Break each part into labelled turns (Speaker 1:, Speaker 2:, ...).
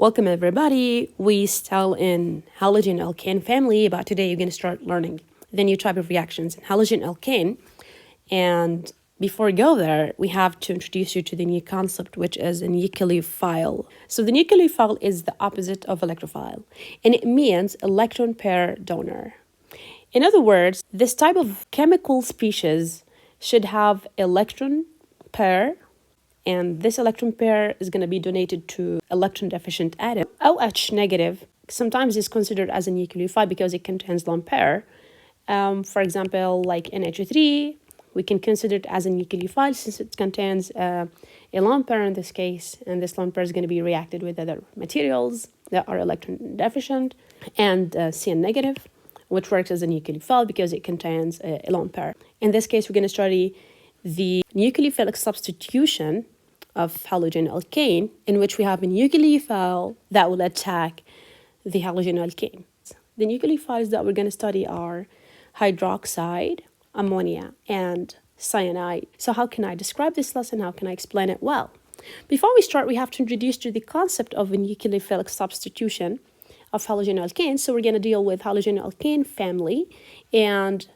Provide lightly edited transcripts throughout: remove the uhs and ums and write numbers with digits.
Speaker 1: Welcome everybody. We still in halogen alkane family, but today you're going to start learning the new type of reactions in halogen alkane. And before we go there, we have to introduce you to the new concept, which is a nucleophile. So the nucleophile is the opposite of electrophile, and it means electron pair donor. In other words, this type of chemical species should have electron pair, and this electron pair is going to be donated to electron deficient atom. OH negative sometimes is considered as a nucleophile because it contains lone pair. For example, like NH3, we can consider it as a nucleophile since it contains a lone pair in this case, and this lone pair is going to be reacted with other materials that are electron deficient, and CN negative, which works as a nucleophile because it contains a lone pair. In this case, we're going to study the nucleophilic substitution of halogen alkane, in which we have a nucleophile that will attack the halogen alkane. The nucleophiles that we're going to study are hydroxide, ammonia, and cyanide. So how can I describe this lesson? How can I explain it well? Before we start, we have to introduce you the concept of a nucleophilic substitution of halogen alkane. So we're going to deal with halogen alkane family, and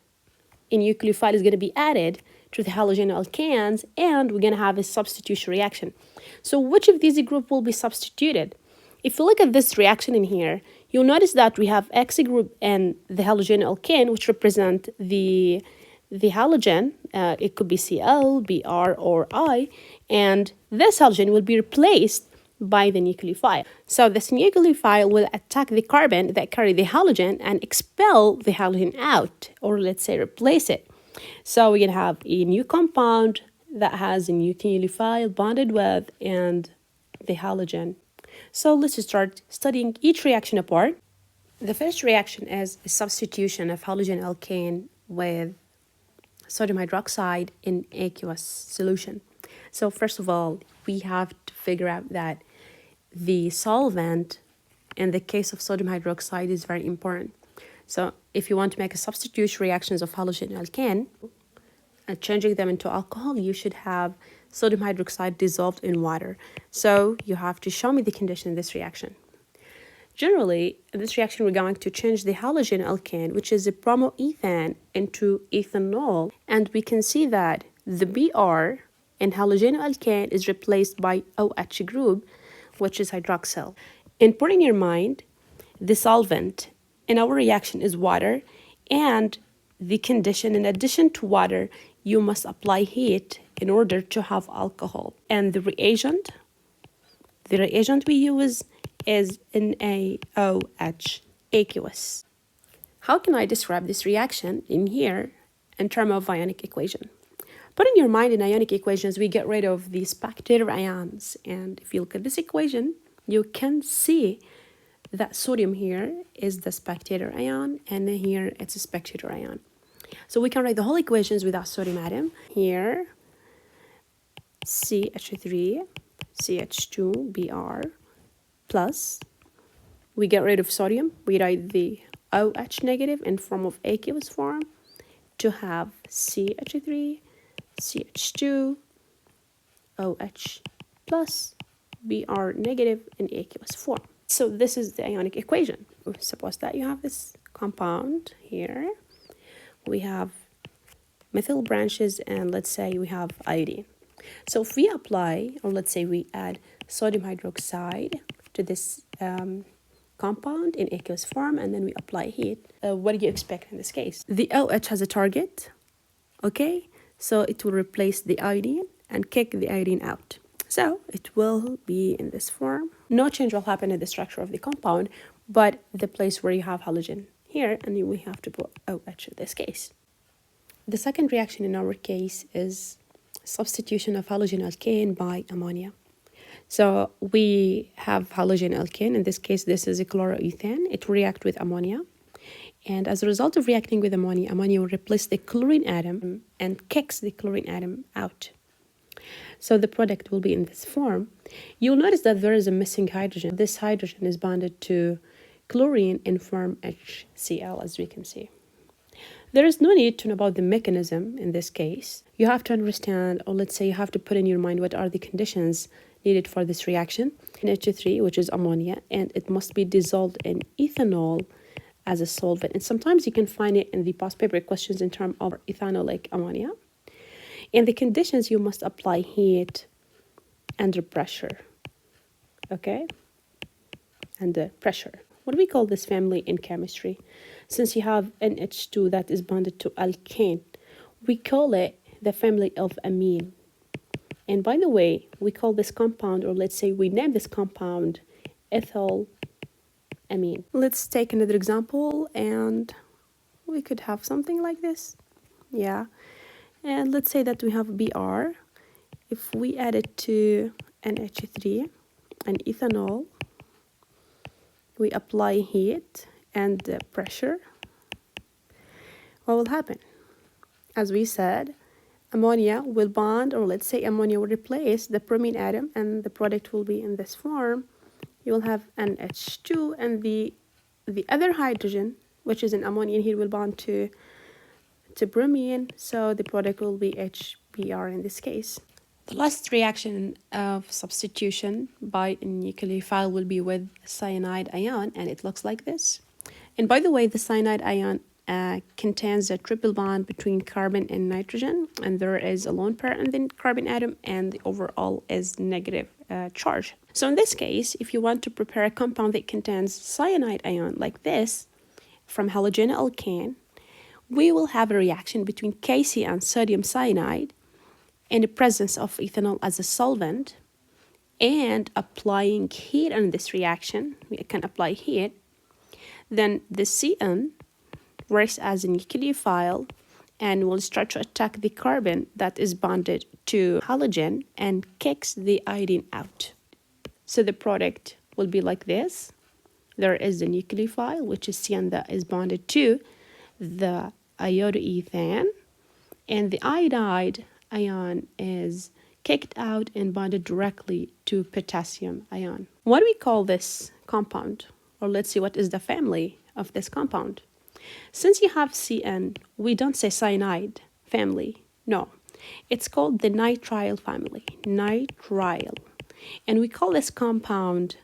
Speaker 1: a nucleophile is going to be added to the halogen alkanes, and we're going to have a substitution reaction. So which of these group will be substituted? If you look at this reaction in here, you'll notice that we have X group and the halogen alkane, which represent the halogen. It could be Cl, Br, or I, and this halogen will be replaced by the nucleophile. So this nucleophile will attack the carbon that carry the halogen and expel the halogen out, or let's say replace it. So we're going to have a new compound that has a nucleophile bonded with and the halogen. So let's start studying each reaction apart. The first reaction is a substitution of halogen alkane with sodium hydroxide in aqueous solution. So first of all, we have to figure out that the solvent in the case of sodium hydroxide is very important. So if you want to make a substitution reactions of halogen alkane and changing them into alcohol, you should have sodium hydroxide dissolved in water. So you have to show me the condition in this reaction. Generally, in this reaction, we're going to change the halogen alkane, which is a bromoethane, into ethanol. And we can see that the Br in halogen alkane is replaced by OH group, which is hydroxyl. And put in your mind, the solvent in our reaction is water, and the condition, in addition to water, you must apply heat in order to have alcohol. And the reagent we use is NaOH, aqueous. How can I describe this reaction in here in terms of ionic equation? Put in your mind, in ionic equations, we get rid of the spectator ions. And if you look at this equation, you can see that sodium here is the spectator ion, and here it's a spectator ion. So we can write the whole equations without sodium atom. Here, CH3, CH2, Br, plus, we get rid of sodium. We write the OH negative in form of aqueous form to have CH3, CH2, OH plus, Br negative in aqueous form. So this is the ionic equation. Suppose that you have this compound here. We have methyl branches, and let's say we have iodine. So if we apply, or let's say we add sodium hydroxide to this compound in aqueous form, and then we apply heat, what do you expect in this case? The OH has a target, okay? So it will replace the iodine and kick the iodine out. So it will be in this form. No change will happen in the structure of the compound, but the place where you have halogen here, and we have to put OH in this case. The second reaction in our case is substitution of halogen alkane by ammonia. So we have halogen alkane. In this case, this is a chloroethane. It will react with ammonia. And as a result of reacting with ammonia, ammonia will replace the chlorine atom and kicks the chlorine atom out. So the product will be in this form. You'll notice that there is a missing hydrogen. This hydrogen is bonded to chlorine in form HCl, as we can see. There is no need to know about the mechanism in this case. You have to understand, or let's say you have to put in your mind what are the conditions needed for this reaction, NH3, which is ammonia, and it must be dissolved in ethanol as a solvent. And sometimes you can find it in the past paper questions in terms of ethanolic ammonia. And the conditions, you must apply heat under pressure, okay? Under pressure. What do we call this family in chemistry? Since you have NH2 that is bonded to alkane, we call it the family of amine. And by the way, we call this compound, or let's say we name this compound ethyl amine. Let's take another example, and we could have something like this. Yeah. And let's say that we have Br. If we add it to NH3 and ethanol, we apply heat and pressure, what will happen? As we said, ammonia will bond, or let's say ammonia will replace the bromine atom, and the product will be in this form. You will have NH2, and the other hydrogen, which is an ammonia here, will bond to bromine, so the product will be HBr in this case. The last reaction of substitution by a nucleophile will be with cyanide ion, and it looks like this. And by the way, the cyanide ion contains a triple bond between carbon and nitrogen, and there is a lone pair in the carbon atom, and the overall is negative charge. So in this case, if you want to prepare a compound that contains cyanide ion like this from halogen alkane, we will have a reaction between Kc and sodium cyanide in the presence of ethanol as a solvent, and applying heat on this reaction, we can apply heat, then the Cn works as a nucleophile and will start to attack the carbon that is bonded to halogen and kicks the iodine out. So the product will be like this. There is the nucleophile, which is Cn, that is bonded to the iodoethane, and the iodide ion is kicked out and bonded directly to potassium ion. What do we call this compound? Or let's see, what is the family of this compound? Since you have Cn, we don't say cyanide family. No, it's called the nitrile family. Nitrile. And we call this compound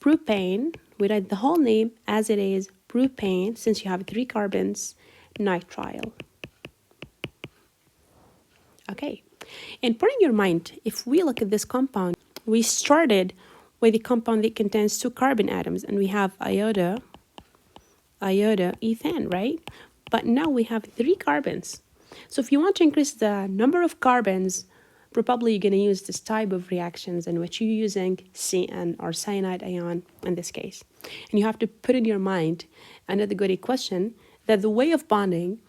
Speaker 1: propane. We write the whole name as it is, propane, since you have 3 carbons, nitrile. Okay, and put in your mind, if we look at this compound, we started with a compound that contains 2 carbon atoms, and we have iodoethane, right? But now we have 3 carbons. So if you want to increase the number of carbons, probably you're going to use this type of reactions in which you're using Cn or cyanide ion in this case. And you have to put in your mind another good question, that the way of bonding,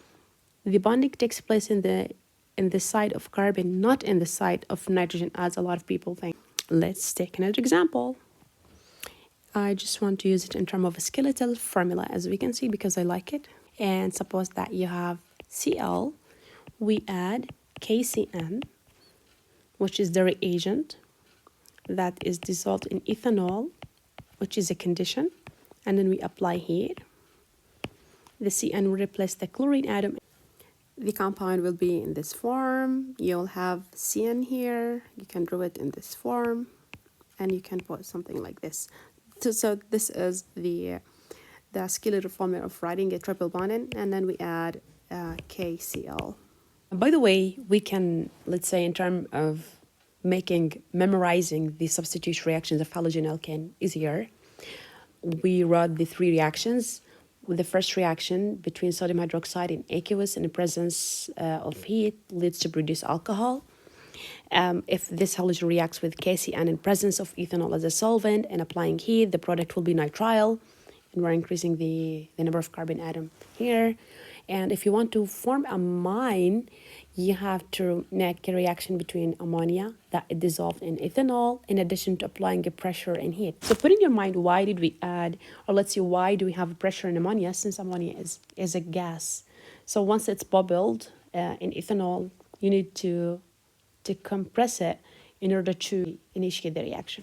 Speaker 1: the bonding takes place in the side of carbon, not in the side of nitrogen, as a lot of people think. Let's take another example. I just want to use it in terms of a skeletal formula, as we can see, because I like it. And suppose that you have Cl, we add KCN, which is the reagent that is dissolved in ethanol, which is a condition, and then we apply heat. The Cn will replace the chlorine atom. The compound will be in this form. You'll have Cn here. You can draw it in this form, and you can put something like this. So this is the skeletal formula of writing a triple bonding, and then we add KCl. By the way, we can, let's say, in terms of memorizing the substitution reactions of halogen alkane easier, we wrote the 3 reactions. With the first reaction between sodium hydroxide and aqueous in the presence of heat leads to produce alcohol. If this halogen reacts with KCN in presence of ethanol as a solvent and applying heat, the product will be nitrile, and we're increasing the number of carbon atom here. And if you want to form amine, you have to make a reaction between ammonia that is dissolved in ethanol, in addition to applying a pressure and heat. So put in your mind, why did we add, or let's see, why do we have a pressure in ammonia, since ammonia is a gas. So once it's bubbled in ethanol, you need to compress it in order to initiate the reaction.